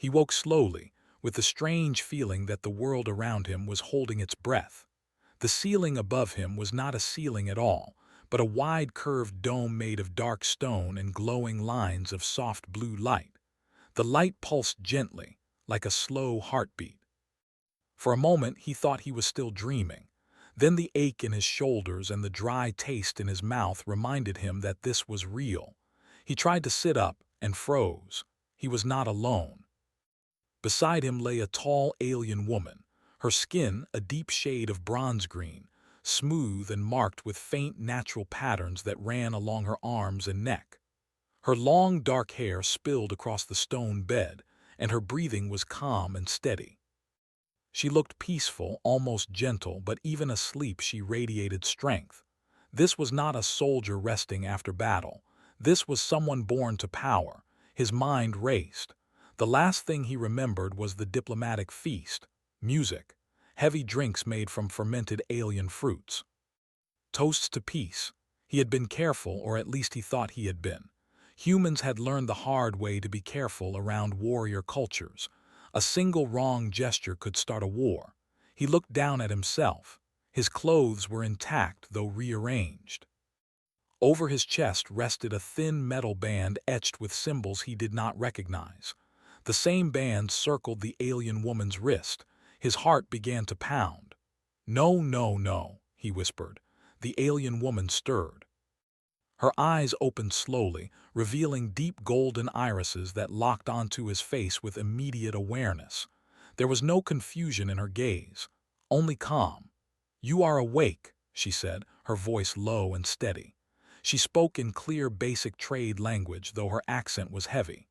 He woke slowly, with the strange feeling that the world around him was holding its breath. The ceiling above him was not a ceiling at all, but a wide curved dome made of dark stone and glowing lines of soft blue light. The light pulsed gently, like a slow heartbeat. For a moment he thought he was still dreaming. Then the ache in his shoulders and the dry taste in his mouth reminded him that this was real. He tried to sit up and froze. He was not alone. Beside him lay a tall alien woman, her skin a deep shade of bronze green, smooth and marked with faint natural patterns that ran along her arms and neck. Her long dark hair spilled across the stone bed, and her breathing was calm and steady. She looked peaceful, almost gentle, but even asleep she radiated strength. This was not a soldier resting after battle. This was someone born to power. His mind raced. The last thing he remembered was the diplomatic feast, music, heavy drinks made from fermented alien fruits. Toasts to peace. He had been careful, or at least he thought he had been. Humans had learned the hard way to be careful around warrior cultures. A single wrong gesture could start a war. He looked down at himself. His clothes were intact, though rearranged. Over his chest rested a thin metal band etched with symbols he did not recognize. The same band circled the alien woman's wrist. His heart began to pound. "No, no, no," he whispered. The alien woman stirred. Her eyes opened slowly, revealing deep golden irises that locked onto his face with immediate awareness. There was no confusion in her gaze, only calm. "You are awake," she said, her voice low and steady. She spoke in clear basic trade language, though her accent was heavy.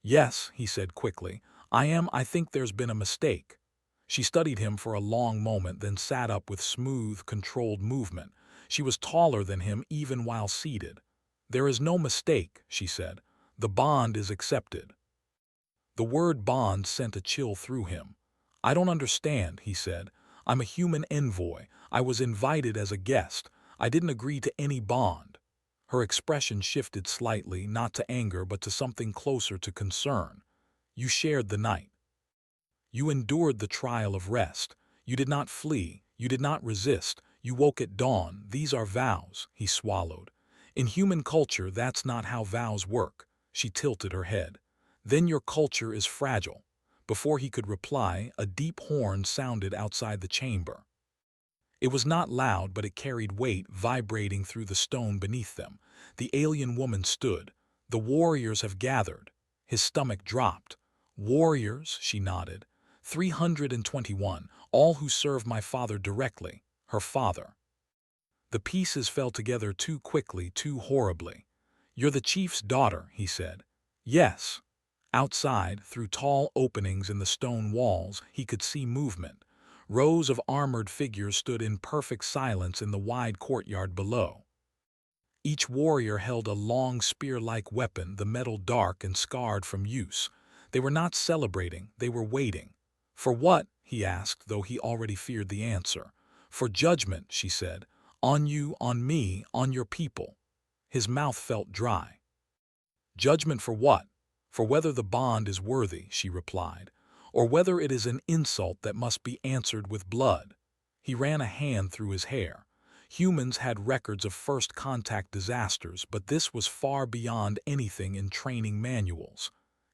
"Yes," he said quickly, I think there's been a mistake." She studied him for a long moment, then sat up with smooth, controlled movement. She was taller than him even while seated. "There is no mistake," she said. "The bond is accepted." The word bond sent a chill through him. "I don't understand," he said. "I'm a human envoy. I was invited as a guest. I didn't agree to any bond." Her expression shifted slightly, not to anger but to something closer to concern. "You shared the night. You endured the trial of rest. You did not flee. You did not resist. You woke at dawn. These are vows," he swallowed. "In human culture, that's not how vows work." She tilted her head. "Then your culture is fragile." Before he could reply, a deep horn sounded outside the chamber. It was not loud, but it carried weight, vibrating through the stone beneath them. The alien woman stood. "The warriors have gathered." His stomach dropped. "Warriors," she nodded. 321, all who serve my father directly." Her father. The pieces fell together too quickly, too horribly. "You're the chief's daughter," he said. "Yes." Outside, through tall openings in the stone walls, he could see movement. Rows of armored figures stood in perfect silence in the wide courtyard below. Each warrior held a long spear-like weapon, the metal dark and scarred from use. They were not celebrating, they were waiting. "For what?" he asked, though he already feared the answer. "For judgment," she said. "On you, on me, on your people." His mouth felt dry. "Judgment for what?" "For whether the bond is worthy," she replied, "or whether it is an insult that must be answered with blood." He ran a hand through his hair. Humans had records of first contact disasters, but this was far beyond anything in training manuals.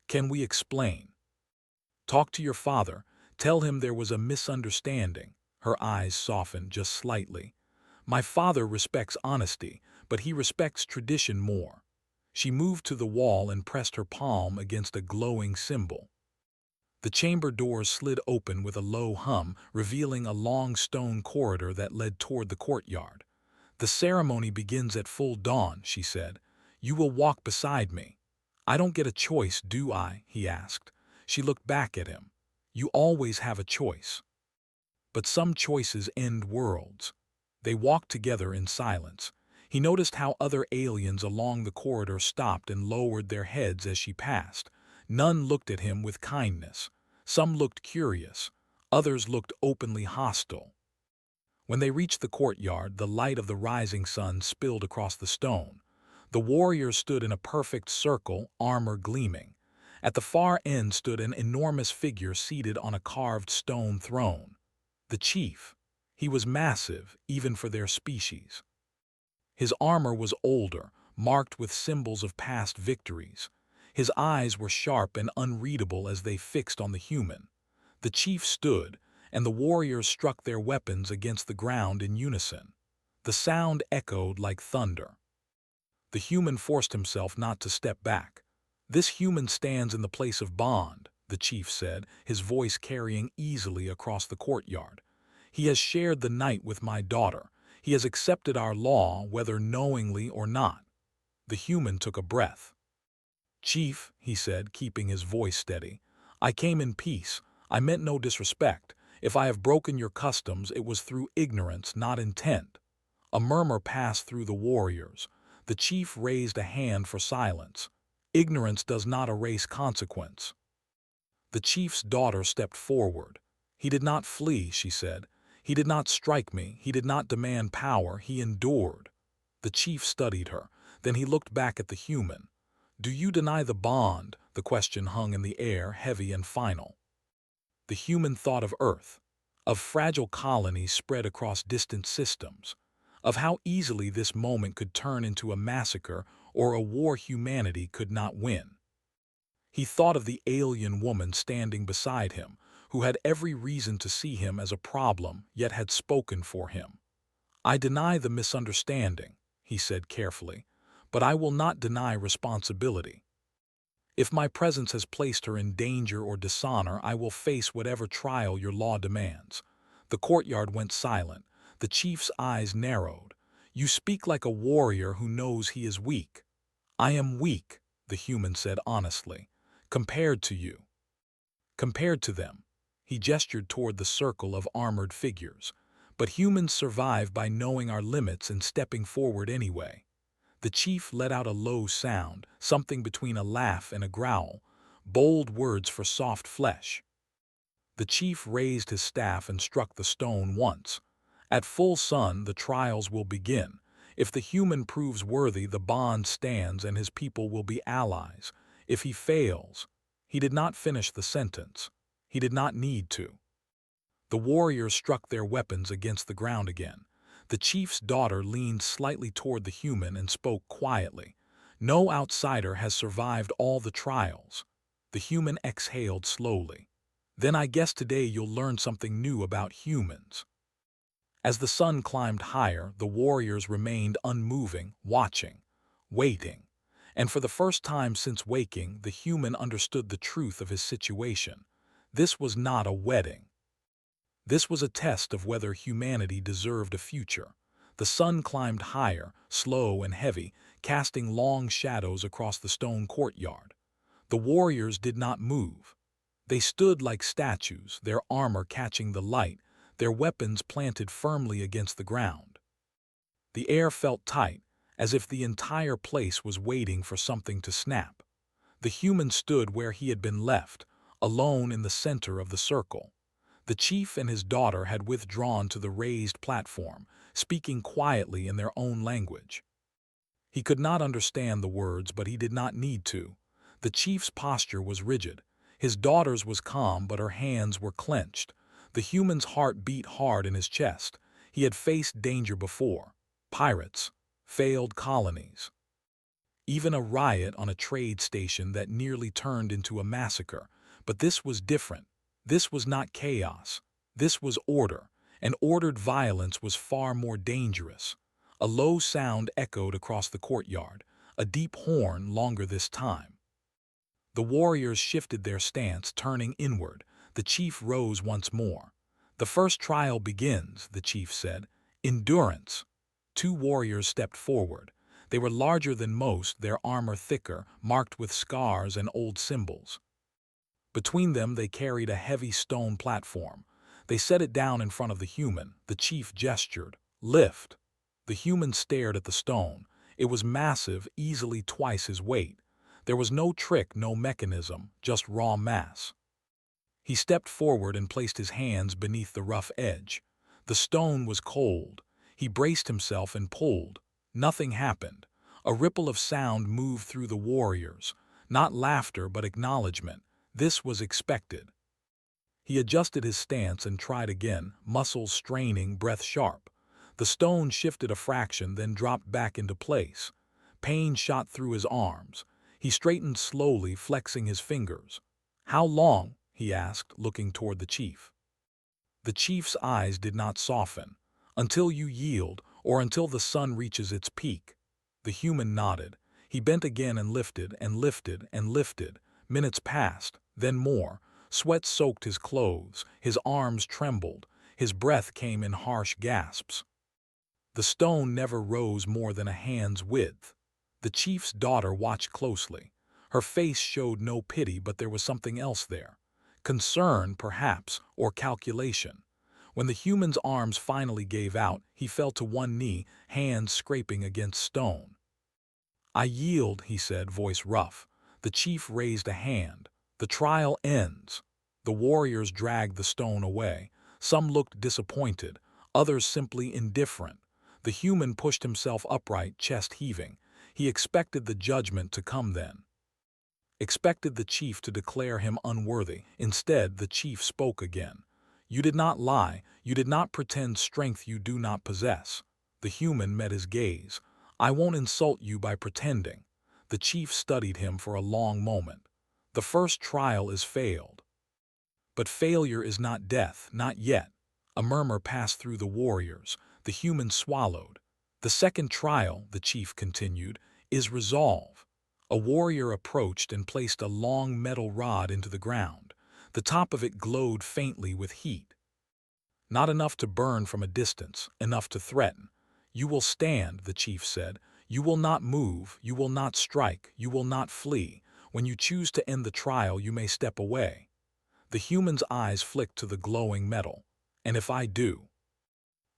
"Can we explain?" "Talk to your father. Tell him there was a misunderstanding." Her eyes softened just slightly. "My father respects honesty, but he respects tradition more." She moved to the wall and pressed her palm against a glowing symbol. The chamber doors slid open with a low hum, revealing a long stone corridor that led toward the courtyard. "The ceremony begins at full dawn," she said. "You will walk beside me." "I don't get a choice, do I?" he asked. She looked back at him. "You always have a choice." But some choices end worlds. They walked together in silence. He noticed how other aliens along the corridor stopped and lowered their heads as she passed. None looked at him with kindness. Some looked curious. Others looked openly hostile. When they reached the courtyard, the light of the rising sun spilled across the stone. The warriors stood in a perfect circle, armor gleaming. At the far end stood an enormous figure seated on a carved stone throne. The chief. He was massive, even for their species. His armor was older, marked with symbols of past victories. His eyes were sharp and unreadable as they fixed on the human. The chief stood, and the warriors struck their weapons against the ground in unison. The sound echoed like thunder. The human forced himself not to step back. "This human stands in the place of bond," the chief said, his voice carrying easily across the courtyard. "He has shared the night with my daughter. He has accepted our law, whether knowingly or not." The human took a breath. "Chief," he said, keeping his voice steady, "I came in peace. I meant no disrespect. If I have broken your customs, it was through ignorance, not intent." A murmur passed through the warriors. The chief raised a hand for silence. "Ignorance does not erase consequence." The chief's daughter stepped forward. "He did not flee," she said. "He did not strike me. He did not demand power. He endured." The chief studied her. Then he looked back at the human. "Do you deny the bond?" The question hung in the air, heavy and final. The human thought of Earth, of fragile colonies spread across distant systems, of how easily this moment could turn into a massacre or a war humanity could not win. He thought of the alien woman standing beside him, who had every reason to see him as a problem, yet had spoken for him. "I deny the misunderstanding," he said carefully, "but I will not deny responsibility. If my presence has placed her in danger or dishonor, I will face whatever trial your law demands." The courtyard went silent. The chief's eyes narrowed. "You speak like a warrior who knows he is weak." "I am weak," the human said honestly, "compared to you. Compared to them." He gestured toward the circle of armored figures. "But humans survive by knowing our limits and stepping forward anyway." The chief let out a low sound, something between a laugh and a growl, bold words for soft flesh. The chief raised his staff and struck the stone once. "At full sun, the trials will begin. If the human proves worthy, the bond stands and his people will be allies. If he fails—" He did not finish the sentence. He did not need to. The warriors struck their weapons against the ground again. The chief's daughter leaned slightly toward the human and spoke quietly. "No outsider has survived all the trials." The human exhaled slowly. "Then I guess today you'll learn something new about humans." As the sun climbed higher, the warriors remained unmoving, watching, waiting. And for the first time since waking, the human understood the truth of his situation. This was not a wedding. This was a test of whether humanity deserved a future. The sun climbed higher, slow and heavy, casting long shadows across the stone courtyard. The warriors did not move. They stood like statues, their armor catching the light, their weapons planted firmly against the ground. The air felt tight, as if the entire place was waiting for something to snap. The human stood where he had been left, alone in the center of the circle. The chief and his daughter had withdrawn to the raised platform, speaking quietly in their own language. He could not understand the words, but he did not need to. The chief's posture was rigid. His daughter's was calm, but her hands were clenched. The human's heart beat hard in his chest. He had faced danger before. Pirates, failed colonies, even a riot on a trade station that nearly turned into a massacre. But this was different. This was not chaos. This was order, and ordered violence was far more dangerous. A low sound echoed across the courtyard, a deep horn longer this time. The warriors shifted their stance, turning inward. The chief rose once more. "The first trial begins," the chief said. "Endurance." Two warriors stepped forward. They were larger than most, their armor thicker, marked with scars and old symbols. Between them they carried a heavy stone platform. They set it down in front of the human. The chief gestured. "Lift." The human stared at the stone. It was massive, easily twice his weight. There was no trick, no mechanism, just raw mass. He stepped forward and placed his hands beneath the rough edge. The stone was cold. He braced himself and pulled. Nothing happened. A ripple of sound moved through the warriors. Not laughter, but acknowledgement. This was expected. He adjusted his stance and tried again, muscles straining, breath sharp. The stone shifted a fraction, then dropped back into place. Pain shot through his arms. He straightened slowly, flexing his fingers. "How long?" he asked, looking toward the chief. The chief's eyes did not soften. "Until you yield, or until the sun reaches its peak." The human nodded. He bent again and lifted and lifted and lifted. Minutes passed, then more. Sweat soaked his clothes, his arms trembled, his breath came in harsh gasps. The stone never rose more than a hand's width. The chief's daughter watched closely. Her face showed no pity, but there was something else there. Concern, perhaps, or calculation. When the human's arms finally gave out, he fell to one knee, hands scraping against stone. "I yield," he said, voice rough. The chief raised a hand. "The trial ends." The warriors dragged the stone away. Some looked disappointed, others simply indifferent. The human pushed himself upright, chest heaving. He expected the judgment to come then. Expected the chief to declare him unworthy. Instead, the chief spoke again. "You did not lie. You did not pretend strength you do not possess." The human met his gaze. "I won't insult you by pretending." The chief studied him for a long moment. "The first trial is failed. But failure is not death, not yet." A murmur passed through the warriors. The human swallowed. "The second trial," the chief continued, "is resolve." A warrior approached and placed a long metal rod into the ground. The top of it glowed faintly with heat. Not enough to burn from a distance, enough to threaten. "You will stand," the chief said. "You will not move, you will not strike, you will not flee. When you choose to end the trial, you may step away." The human's eyes flicked to the glowing metal. "And if I do?"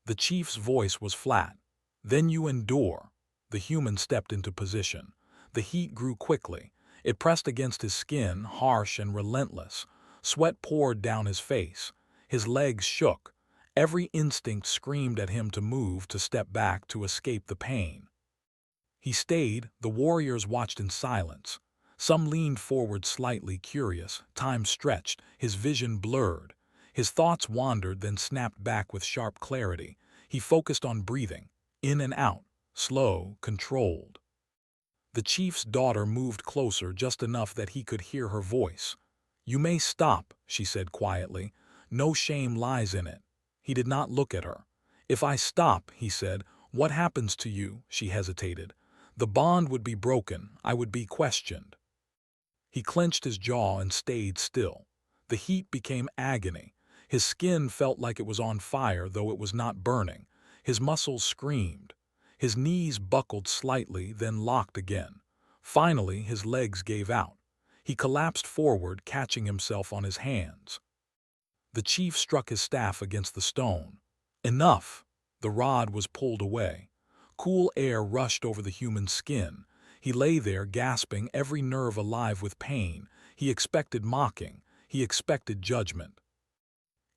The chief's voice was flat. "Then you endure." The human stepped into position. The heat grew quickly. It pressed against his skin, harsh and relentless. Sweat poured down his face. His legs shook. Every instinct screamed at him to move, to step back, to escape the pain. He stayed. The warriors watched in silence. Some leaned forward slightly, curious. Time stretched. His vision blurred. His thoughts wandered, then snapped back with sharp clarity. He focused on breathing, in and out, slow, controlled. The chief's daughter moved closer, just enough that he could hear her voice. "You may stop," she said quietly. "No shame lies in it." He did not look at her. "If I stop," he said, "what happens to you?" She hesitated. "The bond would be broken. I would be questioned." He clenched his jaw and stayed still. The heat became agony. His skin felt like it was on fire, though it was not burning. His muscles screamed. His knees buckled slightly, then locked again. Finally, his legs gave out. He collapsed forward, catching himself on his hands. The chief struck his staff against the stone. "Enough!" The rod was pulled away. Cool air rushed over the human's skin. He lay there, gasping, every nerve alive with pain. He expected mocking. He expected judgment.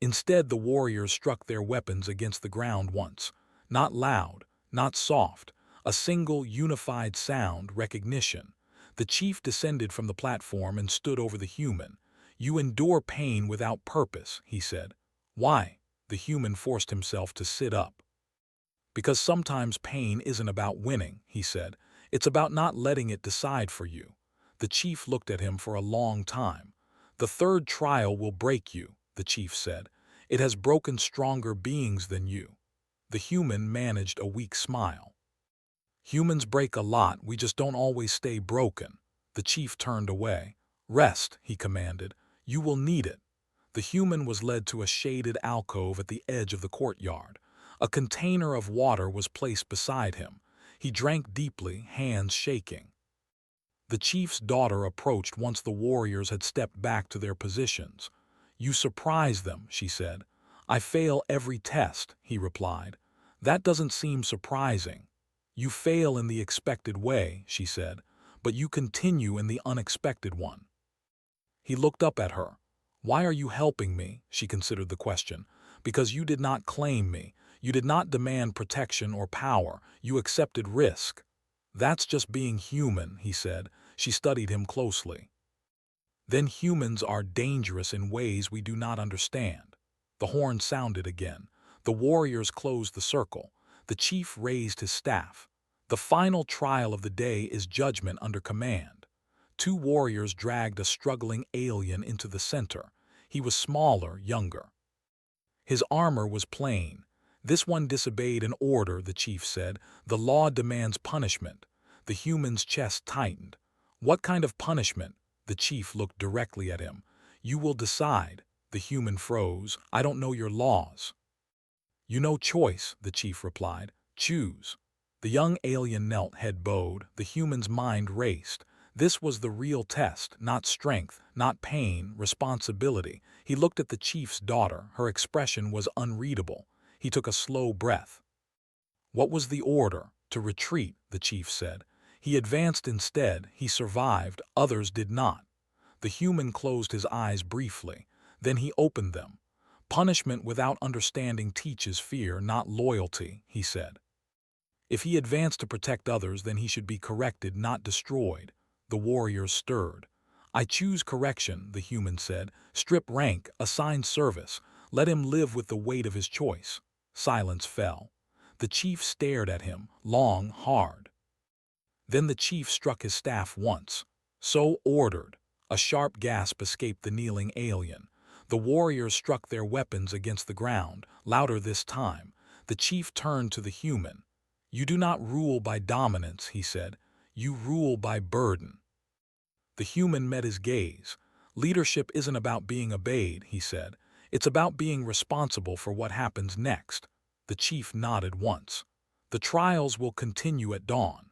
Instead, the warriors struck their weapons against the ground once. Not loud, not soft. A single, unified sound, recognition. The chief descended from the platform and stood over the human. "You endure pain without purpose," he said. "Why?" The human forced himself to sit up. "Because sometimes pain isn't about winning," he said. "It's about not letting it decide for you." The chief looked at him for a long time. "The third trial will break you," the chief said. "It has broken stronger beings than you." The human managed a weak smile. "Humans break a lot, we just don't always stay broken." The chief turned away. "Rest," he commanded. "You will need it." The human was led to a shaded alcove at the edge of the courtyard. A container of water was placed beside him. He drank deeply, hands shaking. The chief's daughter approached once the warriors had stepped back to their positions. "You surprise them," she said. "I fail every test," he replied. "That doesn't seem surprising." "You fail in the expected way," she said, "but you continue in the unexpected one." He looked up at her. "Why are you helping me?" She considered the question. "Because you did not claim me. You did not demand protection or power. You accepted risk." "That's just being human," he said. She studied him closely. Then humans are dangerous in ways we do not understand. The horn sounded again. The warriors closed the circle. The chief raised his staff. The final trial of the day is judgment under command. Two warriors dragged a struggling alien into the center. He was smaller, younger. His armor was plain. This one disobeyed an order, the chief said. The law demands punishment. The human's chest tightened. What kind of punishment? The chief looked directly at him. You will decide. The human froze. I don't know your laws. You know choice, the chief replied. Choose. The young alien knelt, head bowed. The human's mind raced. This was the real test, not strength, not pain, responsibility. He looked at the chief's daughter. Her expression was unreadable. He took a slow breath. What was the order? To retreat, the chief said. He advanced instead. He survived. Others did not. The human closed his eyes briefly. Then he opened them. Punishment without understanding teaches fear, not loyalty, he said. If he advanced to protect others, then he should be corrected, not destroyed. The warriors stirred. I choose correction, the human said. Strip rank, assign service. Let him live with the weight of his choice. Silence fell. The chief stared at him, long, hard. Then the chief struck his staff once. So ordered. A sharp gasp escaped the kneeling alien. The warriors struck their weapons against the ground, louder this time. The chief turned to the human. You do not rule by dominance, he said. You rule by burden. The human met his gaze. Leadership isn't about being obeyed, he said. It's about being responsible for what happens next. The chief nodded once. The trials will continue at dawn.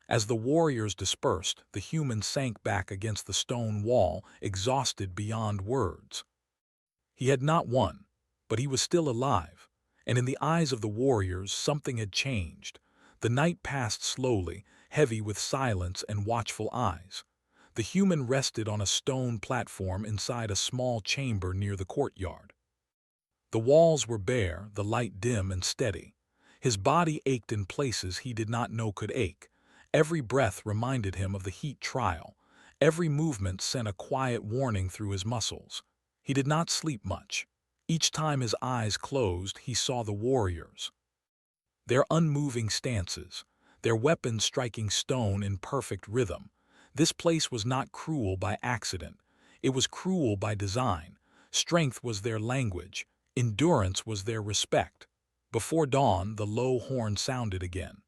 As the warriors dispersed, the human sank back against the stone wall, exhausted beyond words. He had not won, but he was still alive, and in the eyes of the warriors something had changed. The night passed slowly, heavy with silence and watchful eyes. The human rested on a stone platform inside a small chamber near the courtyard. The walls were bare, the light dim and steady. His body ached in places he did not know could ache. Every breath reminded him of the heat trial. Every movement sent a quiet warning through his muscles. He did not sleep much. Each time his eyes closed, he saw the warriors. Their unmoving stances, their weapons striking stone in perfect rhythm. This place was not cruel by accident. It was cruel by design. Strength was their language. Endurance was their respect. Before dawn, the low horn sounded again.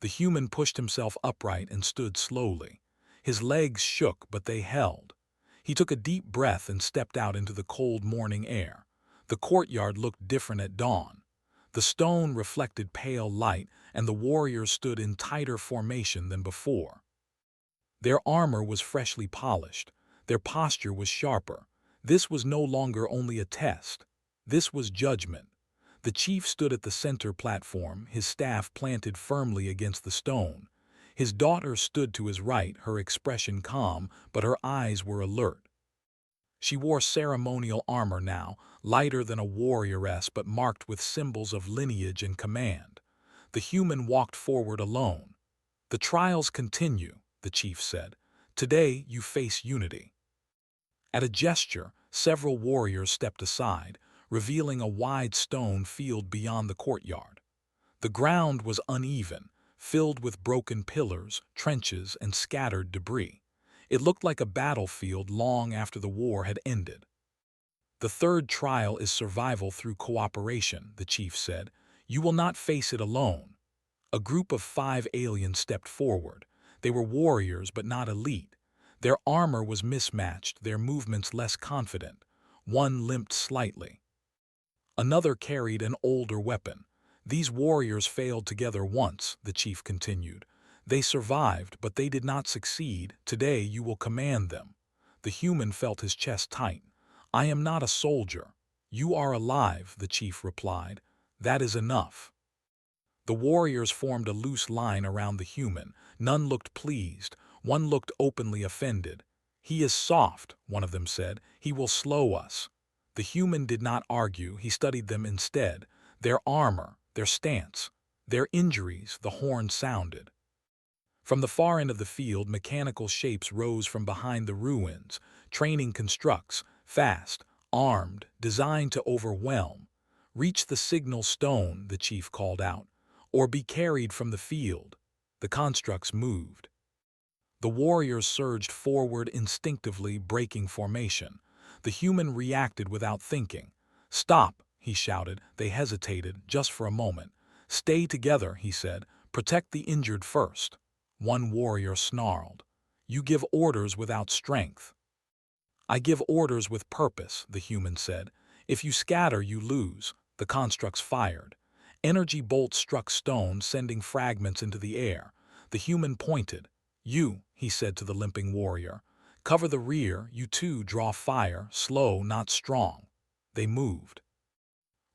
The human pushed himself upright and stood slowly. His legs shook, but they held. He took a deep breath and stepped out into the cold morning air. The courtyard looked different at dawn. The stone reflected pale light, and the warriors stood in tighter formation than before. Their armor was freshly polished. Their posture was sharper. This was no longer only a test. This was judgment. The chief stood at the center platform, his staff planted firmly against the stone. His daughter stood to his right, her expression calm, but her eyes were alert. She wore ceremonial armor now, lighter than a warrioress but marked with symbols of lineage and command. The human walked forward alone. The trials continue, the chief said. Today you face unity. At a gesture, several warriors stepped aside, revealing a wide stone field beyond the courtyard. The ground was uneven, filled with broken pillars, trenches, and scattered debris. It looked like a battlefield long after the war had ended. The third trial is survival through cooperation, the chief said. You will not face it alone. A group of 5 aliens stepped forward. They were warriors but not elite. Their armor was mismatched, their movements less confident. One limped slightly. Another carried an older weapon. These warriors failed together once, the chief continued. They survived, but they did not succeed. Today you will command them. The human felt his chest tighten. I am not a soldier. You are alive, the chief replied. That is enough. The warriors formed a loose line around the human. None looked pleased. One looked openly offended. He is soft, one of them said. He will slow us. The human did not argue. He studied them instead. Their armor, their stance, their injuries, the horn sounded. From the far end of the field, mechanical shapes rose from behind the ruins. Training constructs, fast, armed, designed to overwhelm. Reach the signal stone, the chief called out, or be carried from the field. The constructs moved. The warriors surged forward instinctively, breaking formation. The human reacted without thinking. "Stop," he shouted. They hesitated, just for a moment. "Stay together," he said. "Protect the injured first." One warrior snarled. "You give orders without strength." "I give orders with purpose," the human said. "If you scatter, you lose." The constructs fired. Energy bolts struck stone, sending fragments into the air. The human pointed. "You," he said to the limping warrior. "Cover the rear, you too draw fire, slow, not strong." They moved.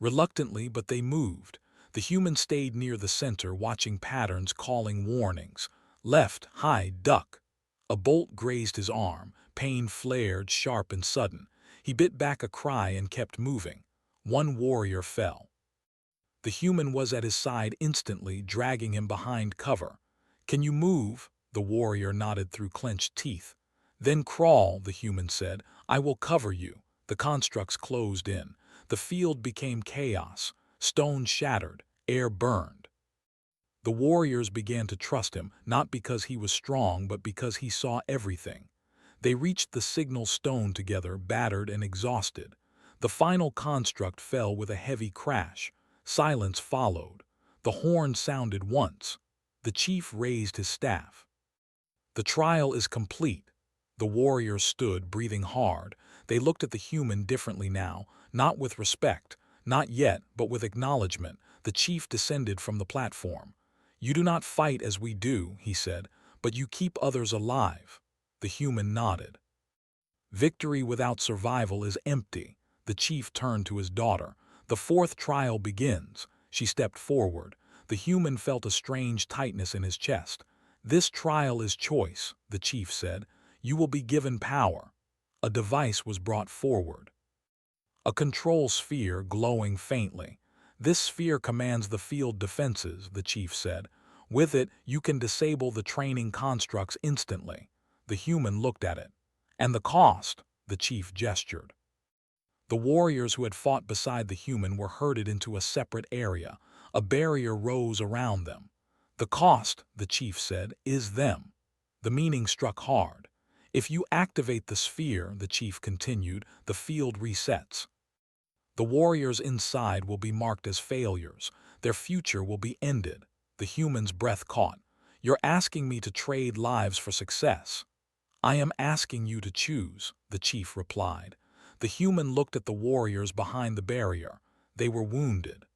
Reluctantly, but they moved. The human stayed near the center, watching patterns, calling warnings. "Left, hide, duck." A bolt grazed his arm. Pain flared, sharp and sudden. He bit back a cry and kept moving. One warrior fell. The human was at his side instantly, dragging him behind cover. "Can you move?" The warrior nodded through clenched teeth. "Then crawl," the human said. "I will cover you." The constructs closed in. The field became chaos. Stone shattered. Air burned. The warriors began to trust him, not because he was strong, but because he saw everything. They reached the signal stone together, battered and exhausted. The final construct fell with a heavy crash. Silence followed. The horn sounded once. The chief raised his staff. "The trial is complete." The warriors stood, breathing hard. They looked at the human differently now, not with respect, not yet, but with acknowledgement. The chief descended from the platform. "You do not fight as we do," he said, "but you keep others alive." The human nodded. "Victory without survival is empty." The chief turned to his daughter. "The fourth trial begins." She stepped forward. The human felt a strange tightness in his chest. "This trial is choice," the chief said. "You will be given power." A device was brought forward. A control sphere glowing faintly. "This sphere commands the field defenses," the chief said. "With it, you can disable the training constructs instantly." The human looked at it. "And the cost?" the chief gestured. The warriors who had fought beside the human were herded into a separate area. A barrier rose around them. "The cost," the chief said, "is them." The meaning struck hard. "If you activate the sphere," the chief continued, "the field resets. The warriors inside will be marked as failures. Their future will be ended." The human's breath caught. "You're asking me to trade lives for success." "I am asking you to choose," the chief replied. The human looked at the warriors behind the barrier. They were wounded.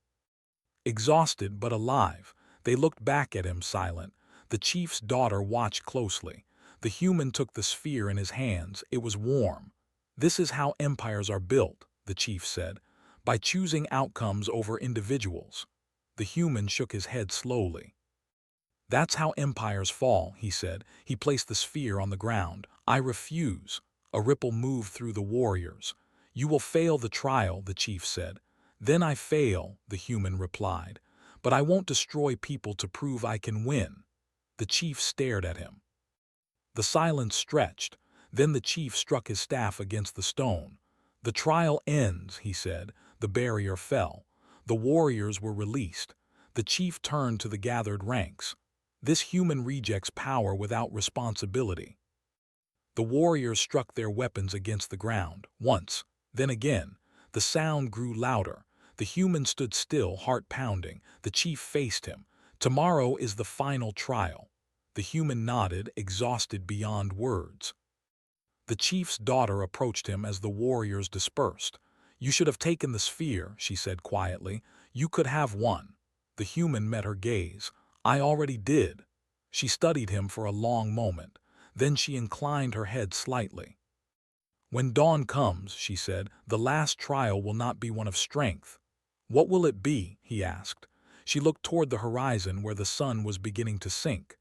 Exhausted but alive. They looked back at him, silent. The chief's daughter watched closely. The human took the sphere in his hands. It was warm. "This is how empires are built," the chief said, "by choosing outcomes over individuals." The human shook his head slowly. "That's how empires fall," he said. He placed the sphere on the ground. "I refuse." A ripple moved through the warriors. "You will fail the trial," the chief said. "Then I fail," the human replied. "But I won't destroy people to prove I can win." The chief stared at him. The silence stretched. Then the chief struck his staff against the stone. "The trial ends," he said. The barrier fell. The warriors were released. The chief turned to the gathered ranks. "This human rejects power without responsibility." The warriors struck their weapons against the ground, once, then again. The sound grew louder. The human stood still, heart pounding. The chief faced him. "Tomorrow is the final trial." The human nodded, exhausted beyond words. The chief's daughter approached him as the warriors dispersed. "You should have taken the sphere," she said quietly. "You could have won." The human met her gaze. "I already did." She studied him for a long moment. Then she inclined her head slightly. "When dawn comes," she said, "the last trial will not be one of strength." "What will it be?" he asked. She looked toward the horizon where the sun was beginning to sink.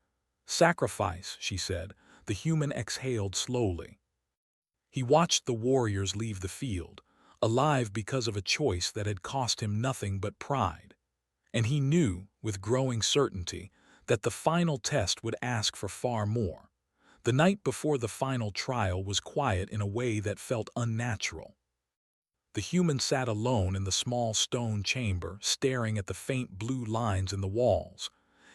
"Sacrifice," she said. The human exhaled slowly. He watched the warriors leave the field, alive because of a choice that had cost him nothing but pride. And he knew, with growing certainty, that the final test would ask for far more. The night before the final trial was quiet in a way that felt unnatural. The human sat alone in the small stone chamber, staring at the faint blue lines in the walls.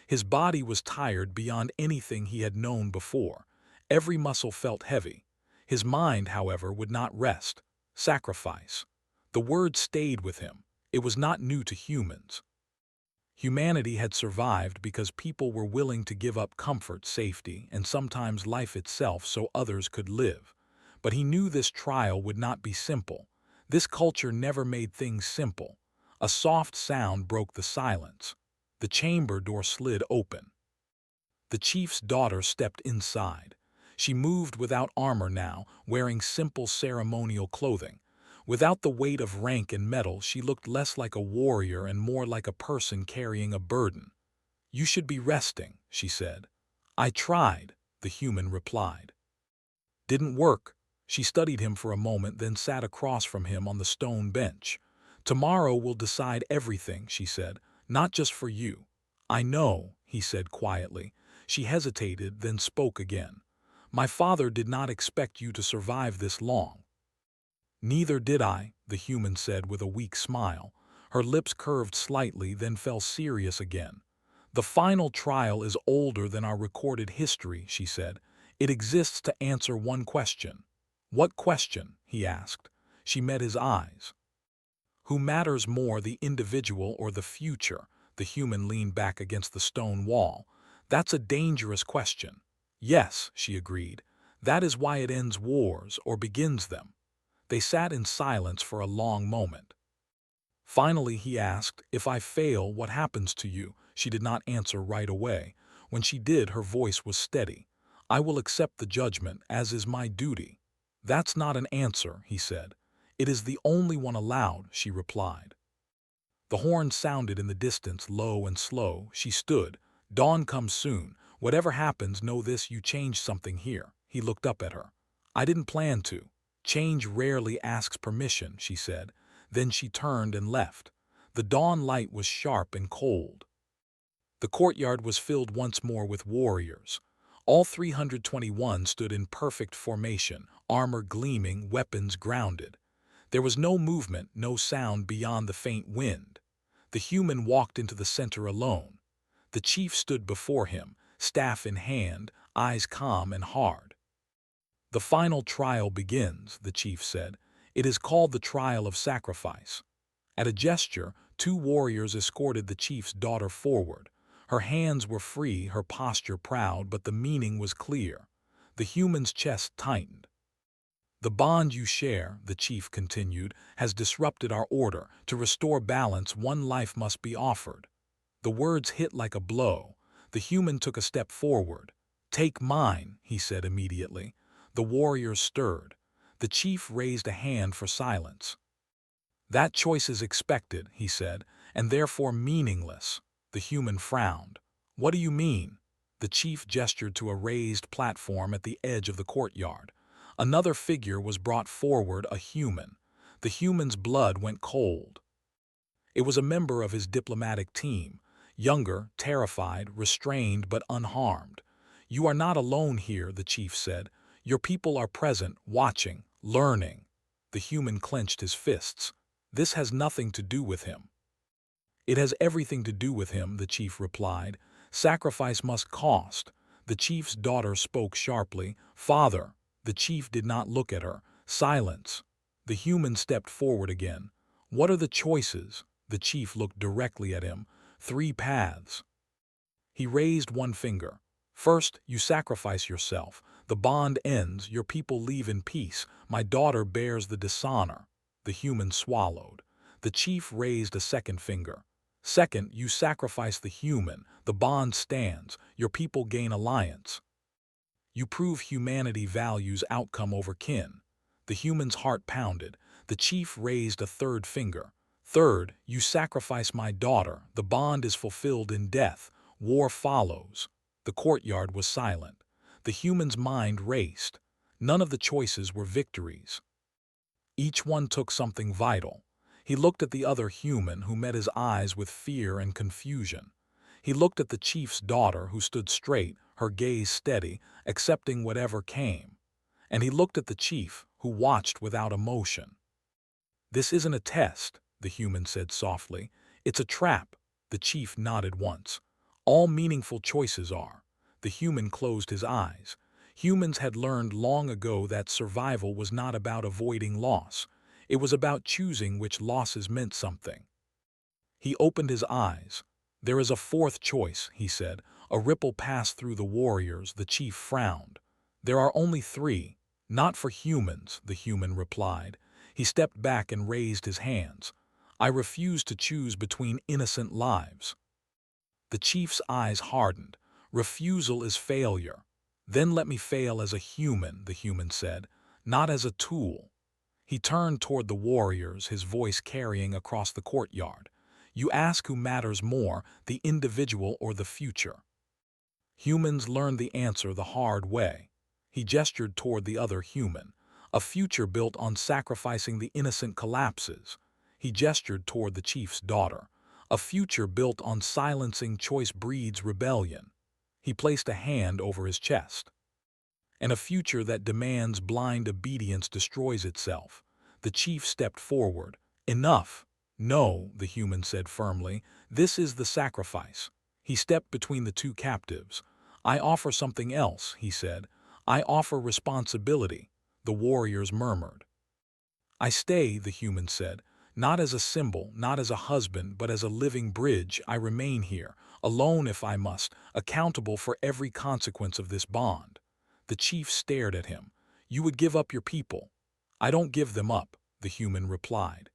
His body was tired beyond anything he had known before. Every muscle felt heavy. His mind, however, would not rest. Sacrifice. The word stayed with him. It was not new to humans. Humanity had survived because people were willing to give up comfort, safety, and sometimes life itself so others could live. But he knew this trial would not be simple. This culture never made things simple. A soft sound broke the silence. The chamber door slid open. The chief's daughter stepped inside. She moved without armor now, wearing simple ceremonial clothing. Without the weight of rank and metal, she looked less like a warrior and more like a person carrying a burden. "You should be resting," she said. "I tried," the human replied. "Didn't work." She studied him for a moment, then sat across from him on the stone bench. "Tomorrow will decide everything," she said, "not just for you." "I know," he said quietly. She hesitated, then spoke again. "My father did not expect you to survive this long." "Neither did I," the human said with a weak smile. Her lips curved slightly, then fell serious again. "The final trial is older than our recorded history," she said. "It exists to answer one question." "What question?" he asked. She met his eyes. "Who matters more, the individual or the future?" The human leaned back against the stone wall. "That's a dangerous question." "Yes," she agreed. "That is why it ends wars or begins them." They sat in silence for a long moment. Finally he asked, "If I fail, what happens to you?" She did not answer right away. When she did, her voice was steady. "I will accept the judgment, as is my duty." "That's not an answer," he said. "It is the only one allowed," she replied. The horn sounded in the distance, low and slow. She stood. "Dawn comes soon. Whatever happens, know this: you changed something here." He looked up at her. "I didn't plan to." "Change rarely asks permission," she said. Then she turned and left. The dawn light was sharp and cold. The courtyard was filled once more with warriors. All 321 stood in perfect formation, armor gleaming, weapons grounded. There was no movement, no sound beyond the faint wind. The human walked into the center alone. The chief stood before him, staff in hand, eyes calm and hard. "The final trial begins," the chief said. "It is called the trial of sacrifice." At a gesture, 2 warriors escorted the chief's daughter forward. Her hands were free, her posture proud, but the meaning was clear. The human's chest tightened. "The bond you share," the chief continued, "has disrupted our order. To restore balance, one life must be offered." The words hit like a blow. The human took a step forward. "Take mine," he said immediately. The warriors stirred. The chief raised a hand for silence. "That choice is expected," he said, "and therefore meaningless." The human frowned. "What do you mean?" The chief gestured to a raised platform at the edge of the courtyard. Another figure was brought forward, a human. The human's blood went cold. It was a member of his diplomatic team, younger, terrified, restrained, but unharmed. "You are not alone here," the chief said. "Your people are present, watching, learning." The human clenched his fists. "This has nothing to do with him." "It has everything to do with him," the chief replied. "Sacrifice must cost." The chief's daughter spoke sharply. "Father." The chief did not look at her. Silence. The human stepped forward again. "What are the choices?" The chief looked directly at him. "3 paths." He raised one finger. "First, you sacrifice yourself. The bond ends, your people leave in peace. My daughter bears the dishonor." The human swallowed. The chief raised a second finger. "Second, you sacrifice the human. The bond stands. Your people gain alliance. You prove humanity values outcome over kin." The human's heart pounded. The chief raised a third finger. "Third, you sacrifice my daughter. The bond is fulfilled in death. War follows." The courtyard was silent. The human's mind raced. None of the choices were victories. Each one took something vital. He looked at the other human, who met his eyes with fear and confusion. He looked at the chief's daughter, who stood straight, her gaze steady, accepting whatever came. And he looked at the chief, who watched without emotion. "This isn't a test," the human said softly. "It's a trap." The chief nodded once. "All meaningful choices are." The human closed his eyes. Humans had learned long ago that survival was not about avoiding loss. It was about choosing which losses meant something. He opened his eyes. "There is a fourth choice," he said. A ripple passed through the warriors. The chief frowned. "There are only three. Not for humans," the human replied. He stepped back and raised his hands. "I refuse to choose between innocent lives." The chief's eyes hardened. "Refusal is failure." "Then let me fail as a human," the human said, "not as a tool." He turned toward the warriors, his voice carrying across the courtyard. "You ask who matters more, the individual or the future?" Humans learn the answer the hard way. He gestured toward the other human. "A future built on sacrificing the innocent collapses." He gestured toward the chief's daughter. "A future built on silencing choice breeds rebellion." He placed a hand over his chest. "And a future that demands blind obedience destroys itself." The chief stepped forward. "Enough." "No," the human said firmly. "This is the sacrifice." He stepped between the two captives. "I offer something else," he said. "I offer responsibility." The warriors murmured. "I stay," the human said. "Not as a symbol, not as a husband, but as a living bridge. I remain here, alone if I must, accountable for every consequence of this bond." The chief stared at him. "You would give up your people." "I don't give them up," the human replied.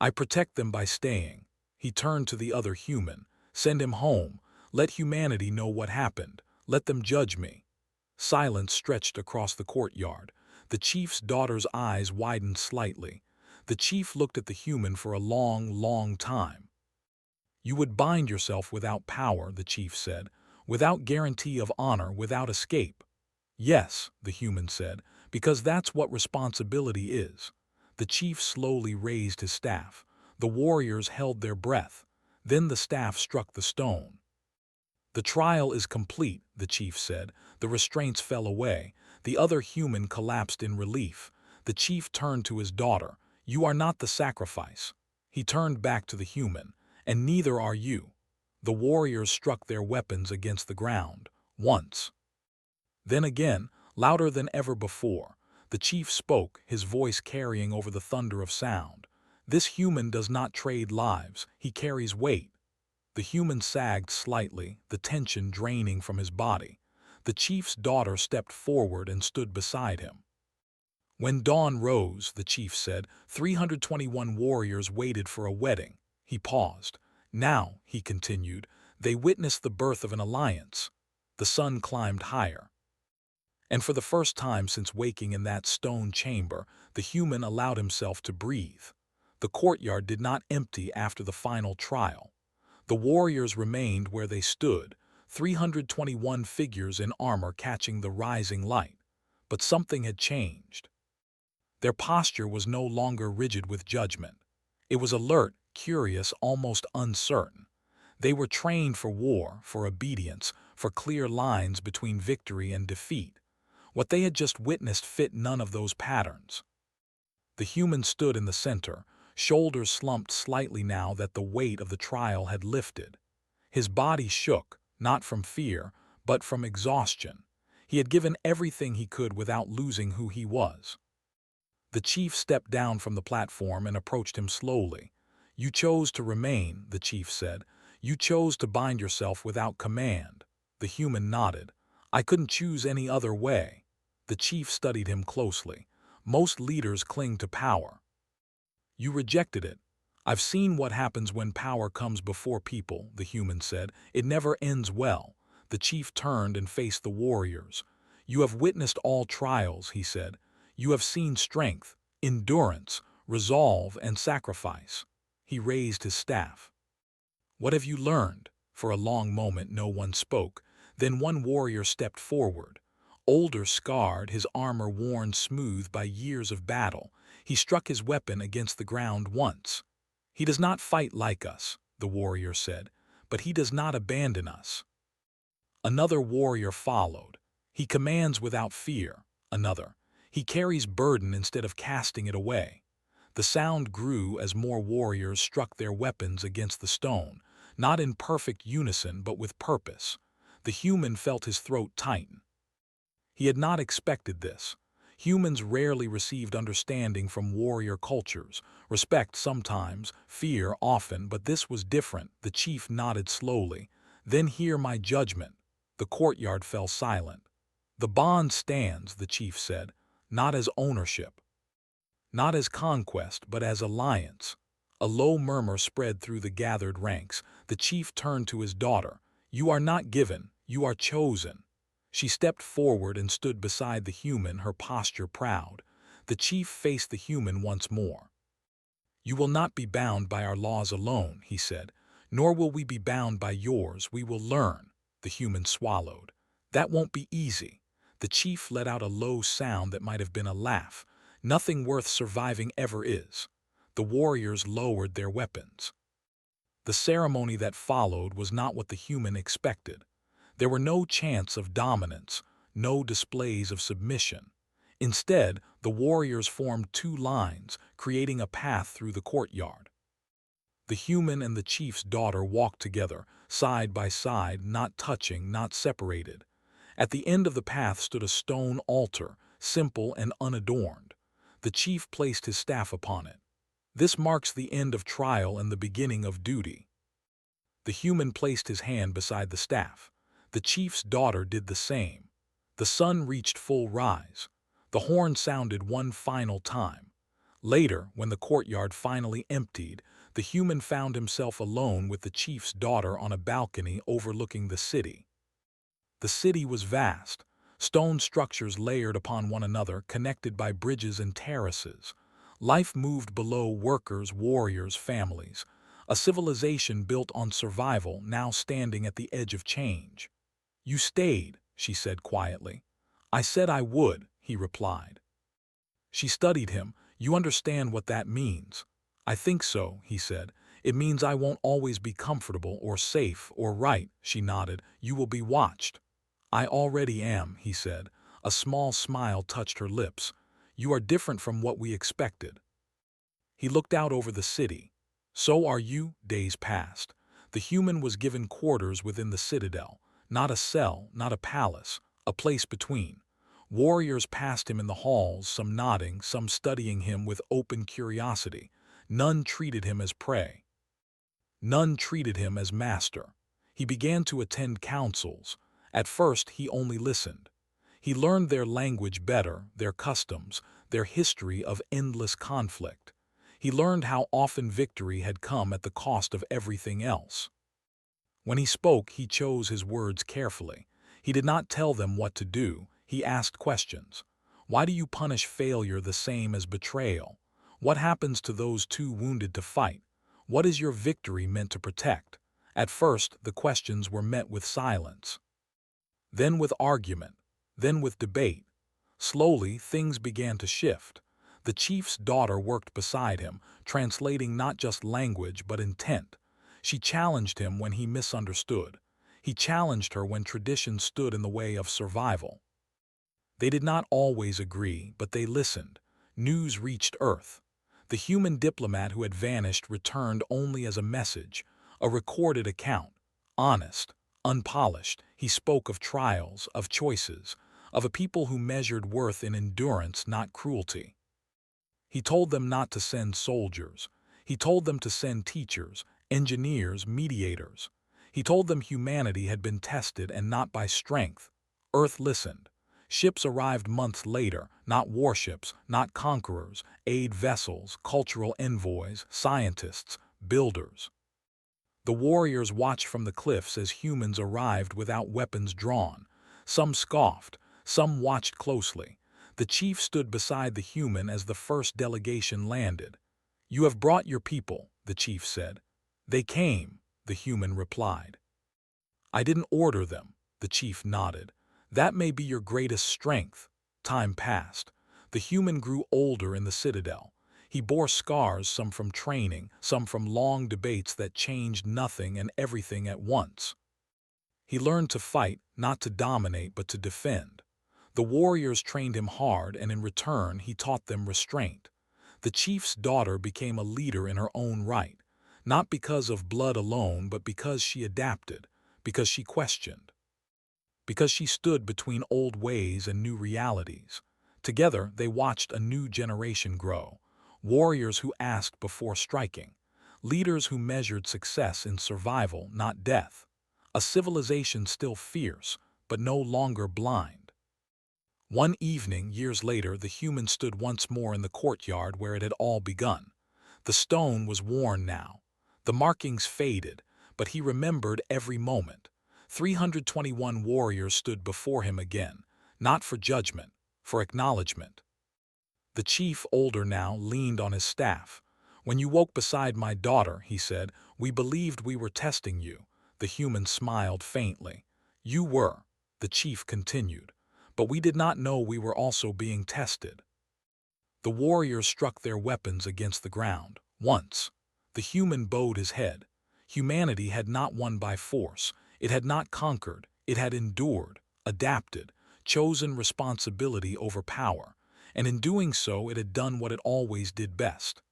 "I protect them by staying." He turned to the other human. "Send him home. Let humanity know what happened. Let them judge me." Silence stretched across the courtyard. The chief's daughter's eyes widened slightly. The chief looked at the human for a long, long time. "You would bind yourself without power," the chief said, "without guarantee of honor, without escape." "Yes," the human said, "because that's what responsibility is." The chief slowly raised his staff. The warriors held their breath. Then the staff struck the stone. "The trial is complete," the chief said. The restraints fell away. The other human collapsed in relief. The chief turned to his daughter. "You are not the sacrifice." He turned back to the human. "And neither are you." The warriors struck their weapons against the ground. Once. Then again, louder than ever before. The chief spoke, his voice carrying over the thunder of sound. "This human does not trade lives. He carries weight." The human sagged slightly, the tension draining from his body. The chief's daughter stepped forward and stood beside him. "When dawn rose," the chief said, 321 warriors waited for a wedding." He paused. "Now," he continued, "they witnessed the birth of an alliance." The sun climbed higher. And for the first time since waking in that stone chamber, the human allowed himself to breathe. The courtyard did not empty after the final trial. The warriors remained where they stood, 321 figures in armor catching the rising light. But something had changed. Their posture was no longer rigid with judgment. It was alert, curious, almost uncertain. They were trained for war, for obedience, for clear lines between victory and defeat. What they had just witnessed fit none of those patterns. The human stood in the center, shoulders slumped slightly now that the weight of the trial had lifted. His body shook, not from fear, but from exhaustion. He had given everything he could without losing who he was. The chief stepped down from the platform and approached him slowly. "You chose to remain," the chief said. "You chose to bind yourself without command." The human nodded. "I couldn't choose any other way." The chief studied him closely. "Most leaders cling to power. You rejected it." "I've seen what happens when power comes before people," the human said. "It never ends well." The chief turned and faced the warriors. "You have witnessed all trials," he said. "You have seen strength, endurance, resolve, and sacrifice." He raised his staff. "What have you learned?" For a long moment no one spoke. Then one warrior stepped forward. Older, scarred, his armor worn smooth by years of battle. He struck his weapon against the ground once. "He does not fight like us," the warrior said, but he does not abandon us. Another warrior followed. He commands without fear. Another. He carries burden instead of casting it away. The sound grew as more warriors struck their weapons against the stone, not in perfect unison but with purpose. The human felt his throat tighten. He had not expected this. Humans rarely received understanding from warrior cultures, respect sometimes, fear often, but this was different. The chief nodded slowly. Then hear my judgment. The courtyard fell silent. The bond stands, the chief said, not as ownership, not as conquest, but as alliance. A low murmur spread through the gathered ranks. The chief turned to his daughter. You are not given, you are chosen. She stepped forward and stood beside the human, her posture proud. The chief faced the human once more. You will not be bound by our laws alone, he said, nor will we be bound by yours. We will learn. The human swallowed. That won't be easy. The chief let out a low sound that might have been a laugh. Nothing worth surviving ever is. The warriors lowered their weapons. The ceremony that followed was not what the human expected. There were no chants of dominance, no displays of submission. Instead, the warriors formed two lines, creating a path through the courtyard. The human and the chief's daughter walked together, side by side, not touching, not separated. At the end of the path stood a stone altar, simple and unadorned. The chief placed his staff upon it. This marks the end of trial and the beginning of duty. The human placed his hand beside the staff. The chief's daughter did the same. The sun reached full rise. The horn sounded one final time. Later, when the courtyard finally emptied, the human found himself alone with the chief's daughter on a balcony overlooking the city. The city was vast, stone structures layered upon one another, connected by bridges and terraces. Life moved below workers, warriors, families. A civilization built on survival, now standing at the edge of change. You stayed, she said quietly. I said I would, he replied. She studied him. You understand what that means? I think so, he said. It means I won't always be comfortable or safe or right, she nodded. You will be watched. I already am, he said. A small smile touched her lips. You are different from what we expected. He looked out over the city. So are you. Days passed. The human was given quarters within the citadel. Not a cell, not a palace, a place between. Warriors passed him in the halls, some nodding, some studying him with open curiosity. None treated him as prey. None treated him as master. He began to attend councils. At first, he only listened. He learned their language better, their customs, their history of endless conflict. He learned how often victory had come at the cost of everything else. When he spoke, he chose his words carefully. He did not tell them what to do. He asked questions. Why do you punish failure the same as betrayal? What happens to those too wounded to fight? What is your victory meant to protect? At first, the questions were met with silence. Then with argument. Then with debate. Slowly, things began to shift. The chief's daughter worked beside him, translating not just language but intent. She challenged him when he misunderstood. He challenged her when tradition stood in the way of survival. They did not always agree, but they listened. News reached Earth. The human diplomat who had vanished returned only as a message, a recorded account. Honest, unpolished, he spoke of trials, of choices, of a people who measured worth in endurance, not cruelty. He told them not to send soldiers. He told them to send teachers, engineers, mediators. He told them humanity had been tested and not by strength. Earth listened. Ships arrived months later, not warships, not conquerors, aid vessels, cultural envoys, scientists, builders. The warriors watched from the cliffs as humans arrived without weapons drawn. Some scoffed, some watched closely. The chief stood beside the human as the first delegation landed. You have brought your people, the chief said. They came, the human replied. I didn't order them, the chief nodded. That may be your greatest strength. Time passed. The human grew older in the citadel. He bore scars, some from training, some from long debates that changed nothing and everything at once. He learned to fight, not to dominate but to defend. The warriors trained him hard, and in return he taught them restraint. The chief's daughter became a leader in her own right, not because of blood alone but because she adapted, because she questioned, because she stood between old ways and new realities. Together they watched a new generation grow, warriors who asked before striking, leaders who measured success in survival, not death, a civilization still fierce, but no longer blind. One evening, years later, the human stood once more in the courtyard where it had all begun. The stone was worn now. The markings faded, but he remembered every moment. 321 warriors stood before him again, not for judgment, for acknowledgement. The chief, older now, leaned on his staff. "When you woke beside my daughter," he said, "we believed we were testing you." The human smiled faintly. "You were," the chief continued, "but we did not know we were also being tested." The warriors struck their weapons against the ground. Once. The human bowed his head. Humanity had not won by force. It had not conquered. It had endured, adapted, chosen responsibility over power. And in doing so, it had done what it always did best.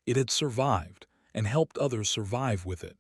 It had survived, and helped others survive with it.